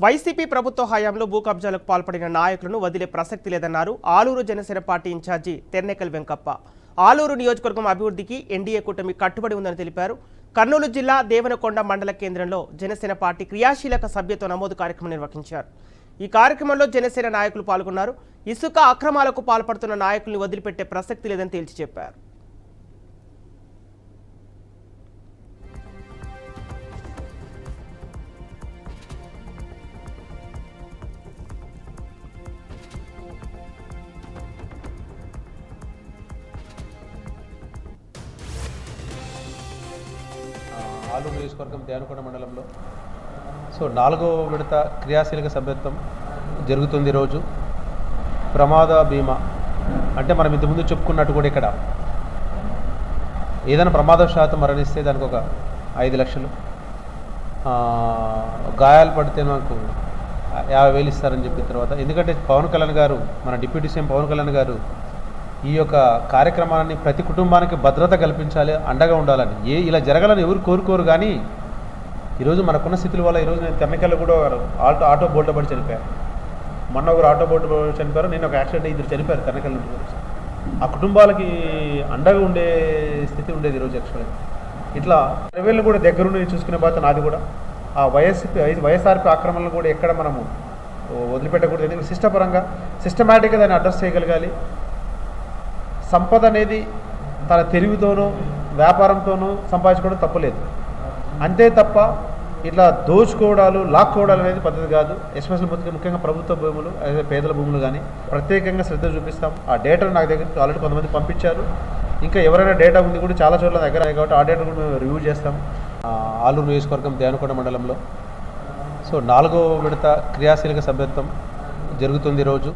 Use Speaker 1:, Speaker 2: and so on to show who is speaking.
Speaker 1: YCP ప్రభుత్వ హయాంలో భూ కబ్జాలకు పాల్పడిన నాయకులను వదిలే ప్రసక్తి లేదన్నారు ఆలూరు జనసేన పార్టీ ఇన్ఛార్జి తెర్నెకల్ వెంకప్ప. ఆలూరు నియోజకవర్గం అభివృద్ధికి ఎన్డీఏ కూటమి కట్టుబడి ఉందని తెలిపారు. కర్నూలు జిల్లా దేవనకొండ మండల కేంద్రంలో జనసేన పార్టీ క్రియాశీలక సభ్యత్వ నమోదు కార్యక్రమం నిర్వహించారు. ఈ కార్యక్రమంలో జనసేన నాయకులు పాల్గొన్నారు. ఇసుక అక్రమాలకు పాల్పడుతున్న నాయకుల్ని వదిలిపెట్టే ప్రసక్తి లేదని తేల్చి చెప్పారు.
Speaker 2: ఆలూరు నియోజకవర్గం దేవనకొండ మండలంలో 4వ విడత క్రియాశీలక సభ్యత్వం జరుగుతుంది. ఈరోజు ప్రమాద బీమా అంటే మనం ఇంతకుముందు చెప్పుకున్నట్టు కూడా ఇక్కడ ఏదైనా ప్రమాదవశాత్తు మరణిస్తే దానికి ఒక 5 లక్షలు, గాయాలు పడితే మనకు 50,000 ఇస్తారని చెప్పిన తర్వాత, ఎందుకంటే పవన్ కళ్యాణ్ గారు, మన డిప్యూటీ సీఎం పవన్ కళ్యాణ్ గారు ఈ యొక్క కార్యక్రమాన్ని ప్రతి కుటుంబానికి భద్రత కల్పించాలి, అండగా ఉండాలని, ఇలా జరగాలని ఎవరు కోరుకోరు. కానీ ఈరోజు మనకున్న స్థితుల వల్ల ఈరోజు నేను తెర్నెకల్లో కూడా ఆటో బోల్ట్ పడి చనిపోయాను. మొన్న ఒకరు ఆటో బోల్ట్ చనిపోయారు, నేను ఒక యాక్సిడెంట్ 2 చనిపోయారు తెర్నెకల్ నుంచి. ఆ కుటుంబాలకి అండగా ఉండే స్థితి ఉండేది ఈరోజు యాక్చువల్గా. ఇట్లా రెవెన్యూ కూడా దగ్గరుండి చూసుకునే బాధ్యత నాది కూడా. ఆ వైఎస్ఆర్పీ ఆక్రమణలు కూడా ఎక్కడ మనము వదిలిపెట్టకూడదు. ఎందుకంటే సిస్టమాటిక్గా దాన్ని అడ్రస్ చేయగలగాలి. సంపద అనేది తన తెలివితోనూ వ్యాపారంతోనూ సంపాదించుకోవడం తప్పులేదు, అంతే తప్ప ఇట్లా దోచుకోవడాలు లాక్కోవడాలు అనేది పద్ధతి కాదు. ఎస్పెషల్ ముఖ్యంగా ప్రభుత్వ భూములు, పేదల భూములు కానీ ప్రత్యేకంగా శ్రద్ధ చూపిస్తాం. ఆ డేటాను నాకు దగ్గరికి ఆల్రెడీ కొంతమంది పంపించారు. ఇంకా ఎవరైనా డేటా ఉంది కూడా చాలా చోట్ల దగ్గర కాబట్టి ఆ డేటా కూడా మేము రివ్యూ చేస్తాం. ఆలూరు నియోజకవర్గం దేవనకొండ మండలంలో 4వ విడత క్రియాశీలక సభ్యత్వం జరుగుతుంది ఈరోజు.